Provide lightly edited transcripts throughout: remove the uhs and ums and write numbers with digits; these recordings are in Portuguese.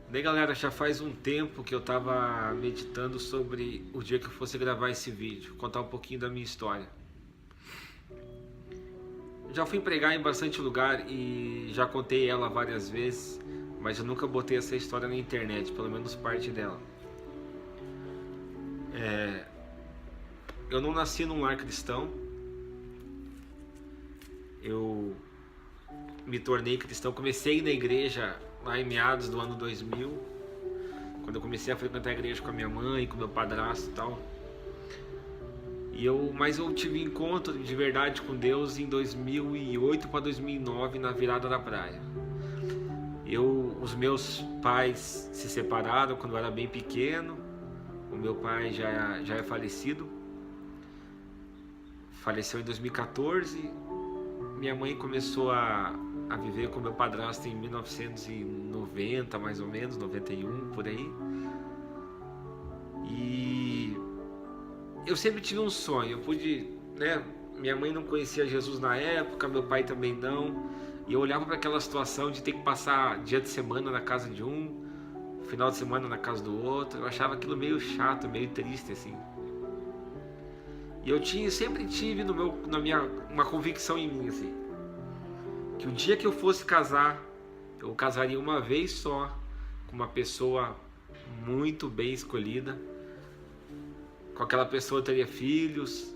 Bem, galera, já faz um tempo que eu tava meditando sobre o dia que eu fosse gravar esse vídeo, contar um pouquinho da minha história. Já fui pregar em bastante lugar e já contei ela várias vezes, mas eu nunca botei essa história na internet, pelo menos parte dela. Eu não nasci num lar cristão, eu me tornei cristão, comecei na igreja lá em meados do ano 2000, quando eu comecei a frequentar a igreja com a minha mãe, com meu padrasto e tal. Mas eu tive encontro de verdade com Deus em 2008 para 2009, na virada da praia. Os meus pais se separaram quando eu era bem pequeno. O meu pai já é falecido. Faleceu em 2014. Minha mãe começou a viver com meu padrasto em 1990, mais ou menos, 91, por aí. E eu sempre tive um sonho. Eu pude, né? Minha mãe não conhecia Jesus na época, meu pai também não. E eu olhava para aquela situação de ter que passar dia de semana na casa de um, final de semana na casa do outro. Eu achava aquilo meio chato, meio triste assim. E eu sempre tive uma convicção em mim assim, que o dia que eu fosse casar, eu casaria uma vez só com uma pessoa muito bem escolhida. Com aquela pessoa eu teria filhos.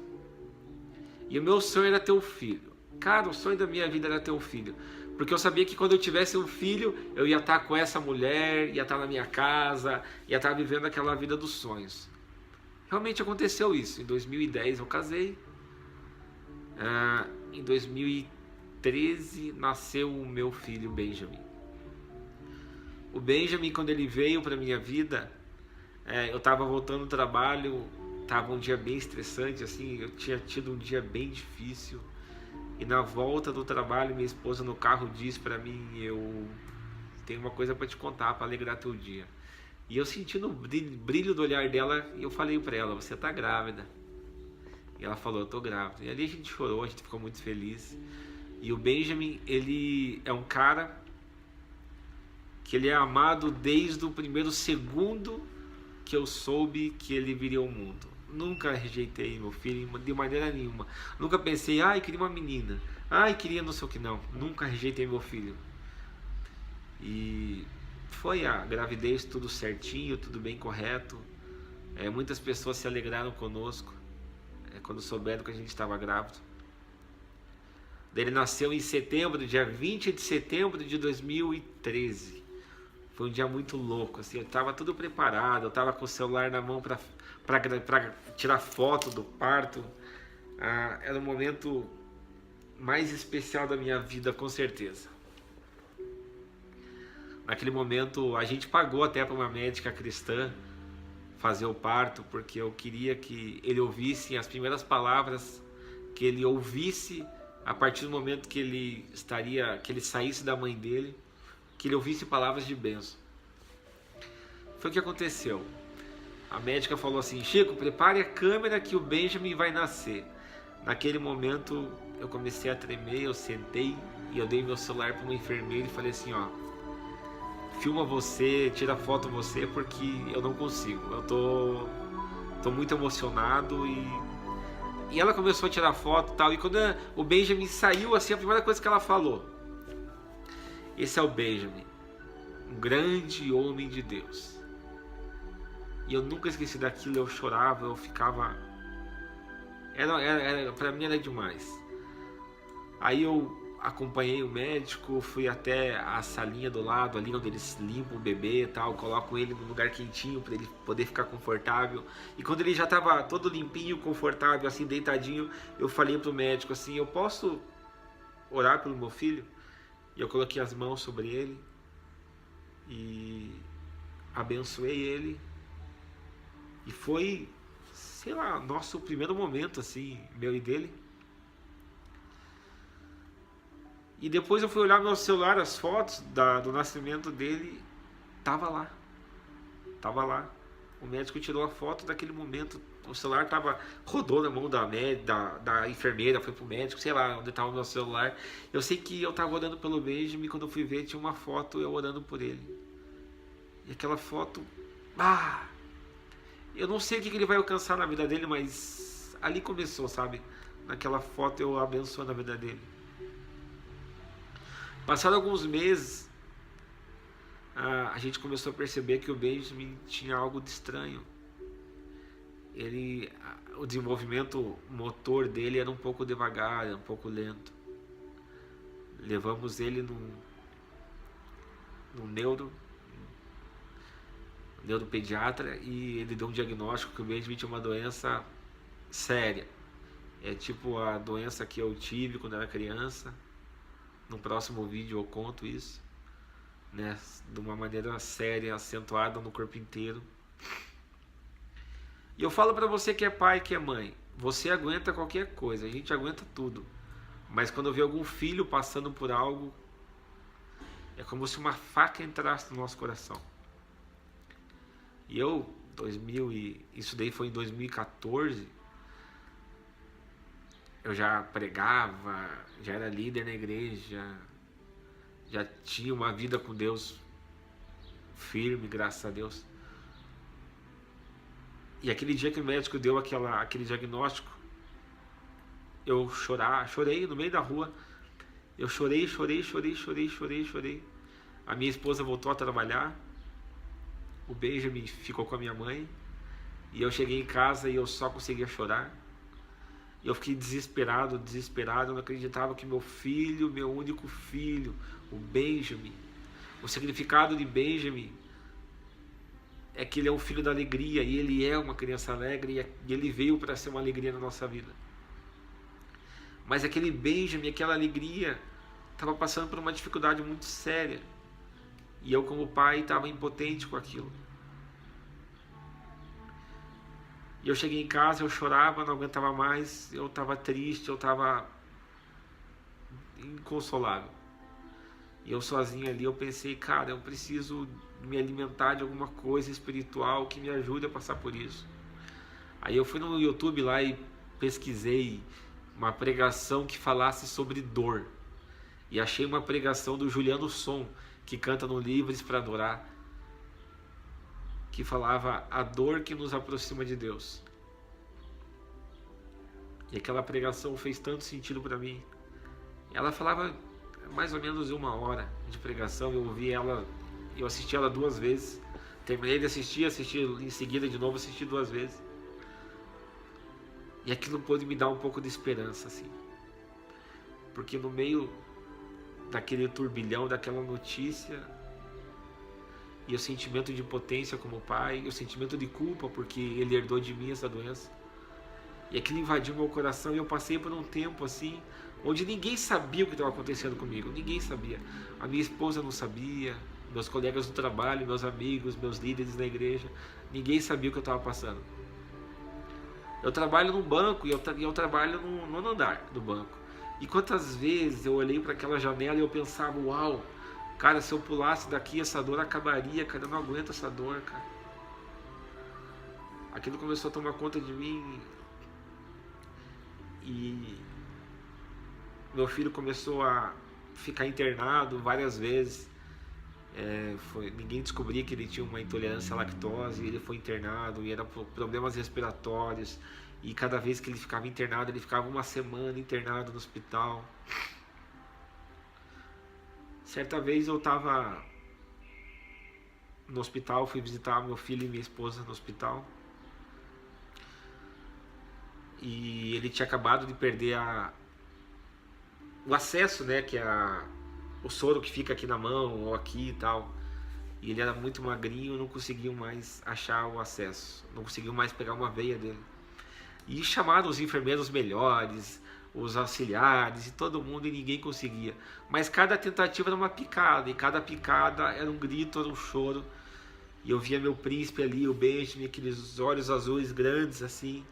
E o meu sonho era ter um filho. Cara, o sonho da minha vida era ter um filho. Porque eu sabia que quando eu tivesse um filho, eu ia estar com essa mulher, ia estar na minha casa, ia estar vivendo aquela vida dos sonhos. Realmente aconteceu isso. Em 2010 eu casei. Em 2013 nasceu o meu filho Benjamin. O Benjamin, quando ele veio para minha vida, eu estava voltando do trabalho. Tava um dia bem estressante, assim, eu tinha tido um dia bem difícil. E na volta do trabalho, minha esposa no carro disse pra mim: eu tenho uma coisa pra te contar, pra alegrar teu dia. E eu senti no brilho do olhar dela, e eu falei pra ela: você tá grávida. E ela falou: eu tô grávida. E ali a gente chorou, a gente ficou muito feliz. E o Benjamin, ele é um cara que ele é amado desde o primeiro segundo que eu soube que ele viria ao mundo. Nunca rejeitei meu filho de maneira nenhuma. Nunca pensei, queria uma menina. Queria não sei o que, não. Nunca rejeitei meu filho. E foi a gravidez tudo certinho, tudo bem correto. Muitas pessoas se alegraram conosco quando souberam que a gente estava grávido. Ele nasceu em setembro, dia 20 de setembro de 2013. Foi um dia muito louco, assim, eu estava tudo preparado, eu estava com o celular na mão para tirar foto do parto. Era o momento mais especial da minha vida, com certeza. Naquele momento, a gente pagou até para uma médica cristã fazer o parto, porque eu queria que ele ouvisse as primeiras palavras, que ele ouvisse a partir do momento que ele saísse da mãe dele, que ele ouvisse palavras de bênção. Foi o que aconteceu. A médica falou assim: Chico, prepare a câmera que o Benjamin vai nascer. Naquele momento eu comecei a tremer, eu sentei e eu dei meu celular para uma enfermeira e falei assim: filma você, tira foto você, porque eu não consigo. Eu tô muito emocionado. E ela começou a tirar foto e tal. E quando o Benjamin saiu, assim, a primeira coisa que ela falou: esse é o Benjamin, um grande homem de Deus. E eu nunca esqueci daquilo, eu chorava, eu ficava... Pra mim era demais. Aí eu acompanhei o médico, fui até a salinha do lado, ali onde eles limpam o bebê e tal, colocam ele num lugar quentinho para ele poder ficar confortável. E quando ele já estava todo limpinho, confortável, assim, deitadinho, eu falei pro médico assim: eu posso orar pelo meu filho? E eu coloquei as mãos sobre ele e abençoei ele. E foi, sei lá, nosso primeiro momento, assim, meu e dele. E depois eu fui olhar no meu celular, as fotos do nascimento dele, tava lá. Tava lá. O médico tirou a foto daquele momento. O celular rodou na mão da enfermeira, foi pro médico, sei lá onde estava o meu celular. Eu sei que eu tava orando pelo Benjamin e quando eu fui ver tinha uma foto eu orando por ele. E aquela foto, eu não sei o que ele vai alcançar na vida dele, mas ali começou, sabe? Naquela foto eu abençoo na vida dele. Passaram alguns meses, a gente começou a perceber que o Benjamin tinha algo de estranho. O desenvolvimento motor dele era um pouco devagar, era um pouco lento. Levamos ele no neuropediatra e ele deu um diagnóstico que o Benjamin tinha uma doença séria. É tipo a doença que eu tive quando era criança. No próximo vídeo eu conto isso, né? De uma maneira séria, acentuada no corpo inteiro. E eu falo pra você que é pai, que é mãe, você aguenta qualquer coisa, a gente aguenta tudo. Mas quando vê algum filho passando por algo, é como se uma faca entrasse no nosso coração. E isso daí foi em 2014, eu já pregava, já era líder na igreja, já tinha uma vida com Deus firme, graças a Deus. E aquele dia que o médico deu aquele diagnóstico, eu chorei no meio da rua. Eu chorei. A minha esposa voltou a trabalhar, o Benjamin ficou com a minha mãe, e eu cheguei em casa e eu só conseguia chorar. E eu fiquei desesperado, eu não acreditava que meu filho, meu único filho, o Benjamin, o significado de Benjamin é que ele é um filho da alegria, e ele é uma criança alegre, e ele veio para ser uma alegria na nossa vida. Mas aquele Benjamin, aquela alegria, estava passando por uma dificuldade muito séria, e eu como pai estava impotente com aquilo. E eu cheguei em casa, eu chorava, não aguentava mais, eu estava triste, eu estava inconsolável. E eu sozinho ali, eu pensei, cara, eu preciso me alimentar de alguma coisa espiritual que me ajude a passar por isso. Aí eu fui no YouTube lá e pesquisei uma pregação que falasse sobre dor. E achei uma pregação do Juliano Som, que canta no Livres para Adorar, que falava a dor que nos aproxima de Deus. E aquela pregação fez tanto sentido para mim. Ela falava mais ou menos 1 hora de pregação. Eu ouvi ela, eu assisti ela 2 vezes. Terminei de assistir em seguida de novo, assisti 2 vezes. E aquilo pôde me dar um pouco de esperança, assim. Porque no meio daquele turbilhão, daquela notícia, e o sentimento de impotência como pai, e o sentimento de culpa porque ele herdou de mim essa doença, e aquilo invadiu meu coração, e eu passei por um tempo assim, onde ninguém sabia o que estava acontecendo comigo, ninguém sabia. A minha esposa não sabia, meus colegas do trabalho, meus amigos, meus líderes na igreja, ninguém sabia o que eu estava passando. Eu trabalho num banco, e eu trabalho no 9º andar do banco, e quantas vezes eu olhei para aquela janela e eu pensava, uau, cara, se eu pulasse daqui, essa dor acabaria, cara, eu não aguento essa dor, cara. Aquilo começou a tomar conta de mim, e meu filho começou a ficar internado várias vezes. Ninguém descobria que ele tinha uma intolerância à lactose, e ele foi internado, e era por problemas respiratórios, e cada vez que ele ficava internado, ele ficava 1 semana internado no hospital. Certa vez eu estava no hospital, fui visitar meu filho e minha esposa no hospital, e ele tinha acabado de perder o acesso, né, que é o soro que fica aqui na mão ou aqui e tal, e ele era muito magrinho, não conseguiam mais achar o acesso, não conseguiam mais pegar uma veia dele, e chamaram os enfermeiros melhores, os auxiliares e todo mundo, e ninguém conseguia. Mas cada tentativa era uma picada, e cada picada era um grito, era um choro. E eu via meu príncipe ali, o Benjamin, aqueles olhos azuis grandes assim,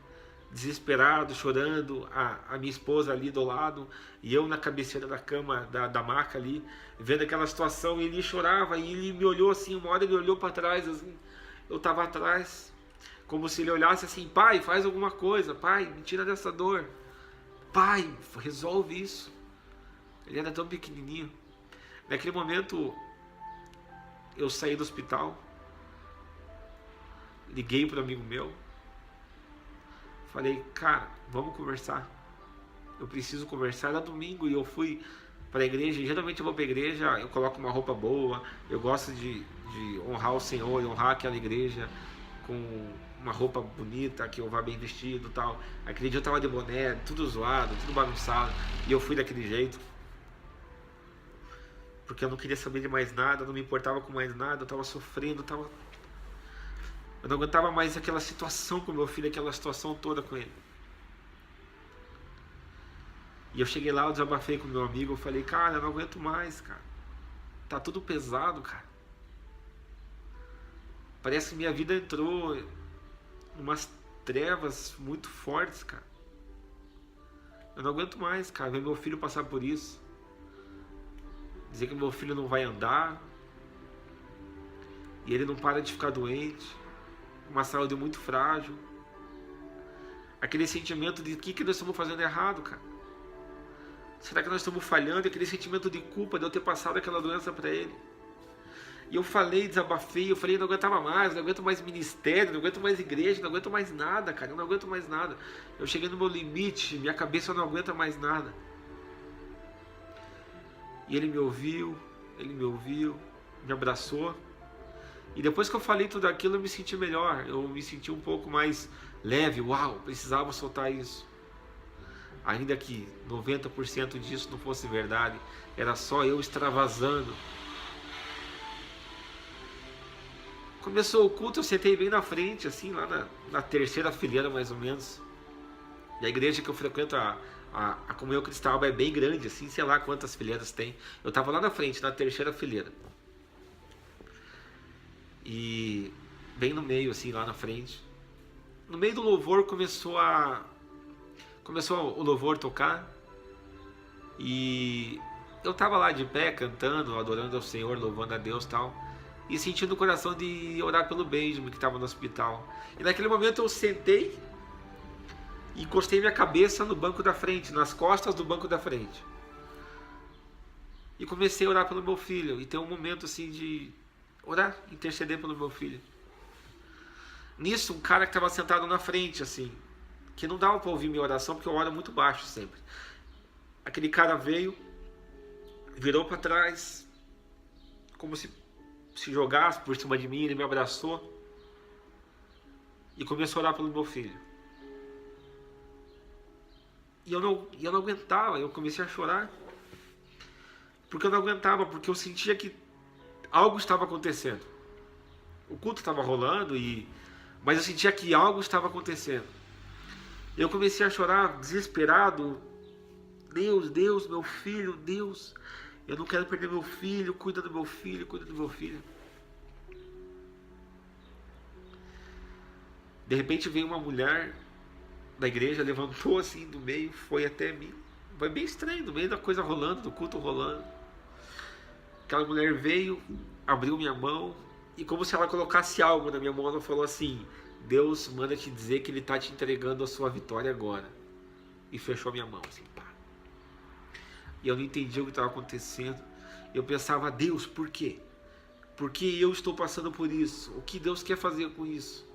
desesperado, chorando, a minha esposa ali do lado, e eu na cabeceira da cama, da maca ali, vendo aquela situação, e ele chorava, e ele me olhou assim, uma hora ele olhou para trás, assim, eu estava atrás, como se ele olhasse assim, pai, faz alguma coisa, pai, me tira dessa dor, pai, resolve isso. Ele era tão pequenininho. Naquele momento, eu saí do hospital, liguei para um amigo meu, falei, cara, vamos conversar. Eu preciso conversar. Era domingo e eu fui para a igreja. Geralmente eu vou para a igreja, eu coloco uma roupa boa, eu gosto de honrar o Senhor, honrar aquela igreja com uma roupa bonita, que eu vá bem vestido e tal. Aquele dia eu tava de boné, tudo zoado, tudo bagunçado, e eu fui daquele jeito. Porque eu não queria saber de mais nada, não me importava com mais nada, eu tava sofrendo, eu não aguentava mais aquela situação com meu filho, aquela situação toda com ele. E eu cheguei lá, eu desabafei com meu amigo, eu falei, cara, eu não aguento mais, cara. Tá tudo pesado, cara. Parece que minha vida entrou em umas trevas muito fortes, cara. Eu não aguento mais, cara, ver meu filho passar por isso. Dizer que meu filho não vai andar. E ele não para de ficar doente. Uma saúde muito frágil. Aquele sentimento de que nós estamos fazendo errado, cara. Será que nós estamos falhando? Aquele sentimento de culpa de eu ter passado aquela doença para ele. E eu falei, desabafei, eu falei, não aguentava mais, não aguento mais ministério, não aguento mais igreja, não aguento mais nada, cara, eu não aguento mais nada. Eu cheguei no meu limite, minha cabeça não aguenta mais nada. E ele me ouviu, me abraçou. E depois que eu falei tudo aquilo, eu me senti melhor, eu me senti um pouco mais leve, uau, precisava soltar isso. Ainda que 90% disso não fosse verdade, era só eu extravasando. Começou o culto, eu sentei bem na frente, assim, lá na terceira fileira mais ou menos. E a igreja que eu frequento, a comunhão cristã é bem grande, assim, sei lá quantas fileiras tem. Eu tava lá na frente, na terceira fileira. E bem no meio, assim, lá na frente. No meio do louvor começou o louvor tocar. E eu tava lá de pé, cantando, adorando ao Senhor, louvando a Deus e tal. E sentindo o coração de orar pelo Benjamin, que estava no hospital. E naquele momento eu sentei e encostei minha cabeça no banco da frente, nas costas do banco da frente. E comecei a orar pelo meu filho. E ter um momento assim de orar, interceder pelo meu filho. Nisso, um cara que estava sentado na frente, assim, que não dava para ouvir minha oração, porque eu oro muito baixo sempre. Aquele cara veio, virou para trás, como se jogasse por cima de mim, ele me abraçou e começou a orar pelo meu filho. E eu não aguentava, eu comecei a chorar, porque eu não aguentava, porque eu sentia que algo estava acontecendo. O culto estava rolando, mas eu sentia que algo estava acontecendo. Eu comecei a chorar desesperado. Deus, meu filho, Deus, eu não quero perder meu filho, cuida do meu filho, cuida do meu filho. De repente veio uma mulher da igreja, levantou assim do meio, foi até mim. Foi bem estranho, no meio da coisa rolando, do culto rolando. Aquela mulher veio, abriu minha mão, e como se ela colocasse algo na minha mão, ela falou assim: Deus manda te dizer que Ele está te entregando a sua vitória agora. E fechou minha mão assim, pá. E eu não entendi o que estava acontecendo. Eu pensava, Deus, por quê? Por que eu estou passando por isso? O que Deus quer fazer com isso?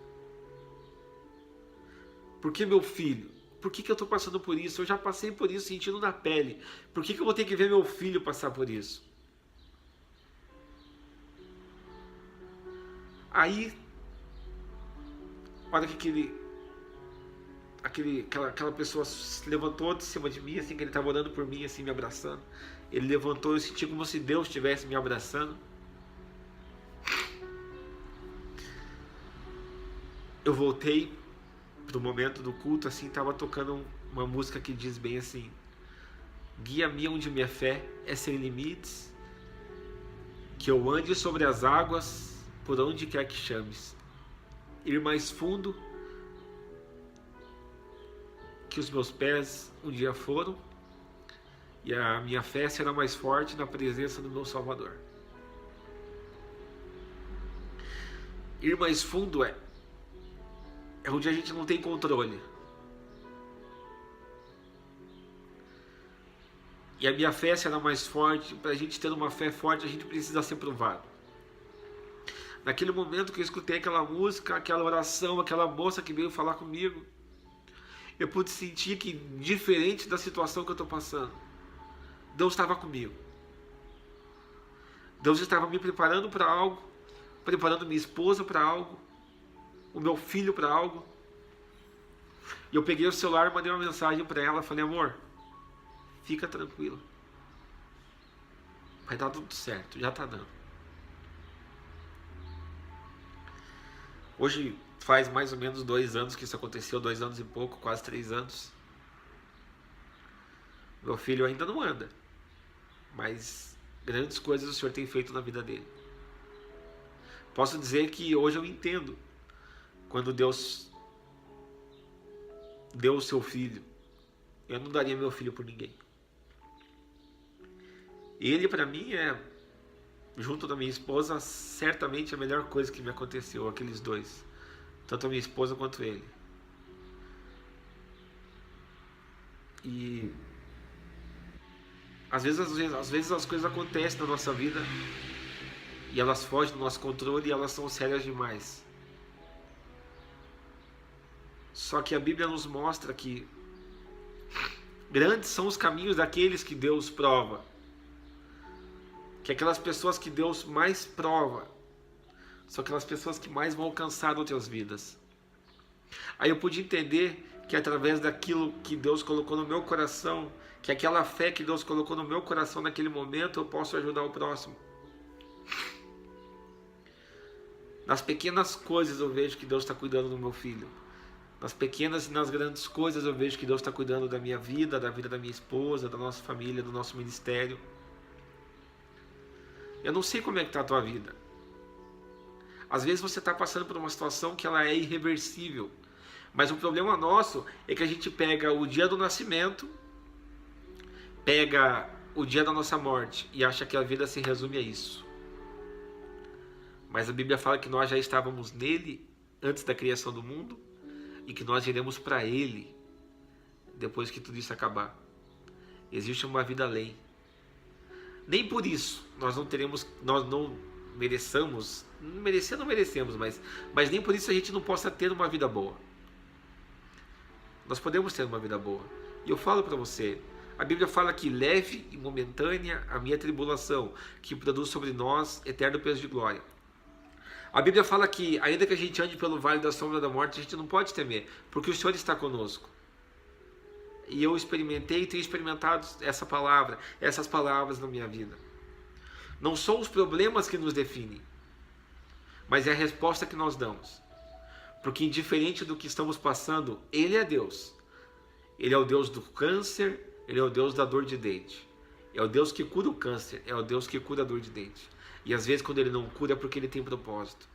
Por que meu filho? Por que eu estou passando por isso? Eu já passei por isso, sentindo na pele. Por que eu vou ter que ver meu filho passar por isso? Aí, olha que aquela pessoa se levantou de cima de mim, assim, que ele estava orando por mim, assim, me abraçando. Ele levantou, eu senti como se Deus estivesse me abraçando. Eu voltei pro momento do culto, assim, estava tocando uma música que diz bem assim: guia-me onde minha fé é sem limites, que eu ande sobre as águas, por onde quer que chames, ir mais fundo que os meus pés um dia foram, e a minha fé será mais forte na presença do meu Salvador. Ir mais fundo é onde a gente não tem controle. E a minha fé será mais forte. Para a gente ter uma fé forte, a gente precisa ser provado. Naquele momento que eu escutei aquela música, aquela oração, aquela moça que veio falar comigo, eu pude sentir que, diferente da situação que eu estou passando, Deus estava comigo. Deus estava me preparando para algo, preparando minha esposa para algo, o meu filho para algo. E eu peguei o celular e mandei uma mensagem para ela, falei: amor, fica tranquila, vai dar tudo certo, já está dando. Hoje faz mais ou menos 2 anos que isso aconteceu, 2 anos e pouco, quase 3 anos. Meu filho ainda não anda, mas grandes coisas o Senhor tem feito na vida dele. Posso dizer que hoje eu entendo quando Deus deu o seu filho. Eu não daria meu filho por ninguém. Ele para mim é, junto da minha esposa, certamente a melhor coisa que me aconteceu, aqueles dois, tanto a minha esposa quanto ele. E às vezes as coisas acontecem na nossa vida e elas fogem do nosso controle e elas são sérias demais. Só que a Bíblia nos mostra que grandes são os caminhos daqueles que Deus prova. Que aquelas pessoas que Deus mais prova são aquelas pessoas que mais vão alcançar outras vidas. Aí eu pude entender que através daquilo que Deus colocou no meu coração, que aquela fé que Deus colocou no meu coração naquele momento, eu posso ajudar o próximo. Nas pequenas coisas eu vejo que Deus está cuidando do meu filho. Nas pequenas e nas grandes coisas eu vejo que Deus está cuidando da minha vida, da vida da minha esposa, da nossa família, do nosso ministério. Eu não sei como é que está a tua vida. Às vezes você está passando por uma situação que ela é irreversível. Mas o problema nosso é que a gente pega o dia do nascimento, pega o dia da nossa morte e acha que a vida se resume a isso. Mas a Bíblia fala que nós já estávamos nele antes da criação do mundo e que nós iremos para ele depois que tudo isso acabar. Existe uma vida além. Nem por isso nós não merecemos, não merecemos, mas nem por isso a gente não possa ter uma vida boa. Nós podemos ter uma vida boa. E eu falo para você, a Bíblia fala que leve e momentânea a minha tribulação, que produz sobre nós eterno peso de glória. A Bíblia fala que ainda que a gente ande pelo vale da sombra da morte, a gente não pode temer, porque o Senhor está conosco. E eu experimentei e tenho experimentado essas palavras na minha vida. Não são os problemas que nos definem, mas é a resposta que nós damos. Porque indiferente do que estamos passando, Ele é Deus. Ele é o Deus do câncer, Ele é o Deus da dor de dente. É o Deus que cura o câncer, é o Deus que cura a dor de dente. E às vezes quando Ele não cura é porque Ele tem propósito.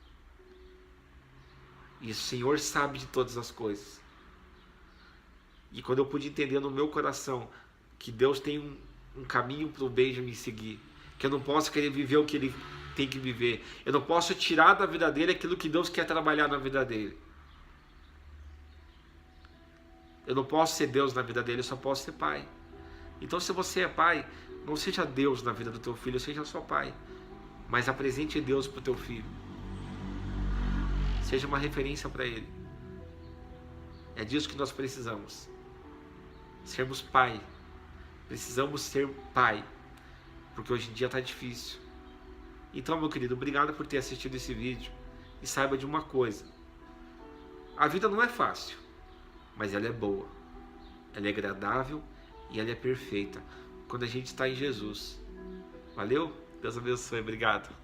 E o Senhor sabe de todas as coisas. E quando eu pude entender no meu coração que Deus tem um caminho para o Benjamin seguir, que eu não posso querer viver o que ele tem que viver, eu não posso tirar da vida dele aquilo que Deus quer trabalhar na vida dele. Eu não posso ser Deus na vida dele, eu só posso ser pai. Então se você é pai, não seja Deus na vida do teu filho, seja só pai, mas apresente Deus para o teu filho. Seja uma referência para ele. É disso que nós precisamos. Sermos pai. Precisamos ser pai. Porque hoje em dia está difícil. Então, meu querido, obrigado por ter assistido esse vídeo. E saiba de uma coisa. A vida não é fácil. Mas ela é boa. Ela é agradável. E ela é perfeita. Quando a gente está em Jesus. Valeu? Deus abençoe. Obrigado.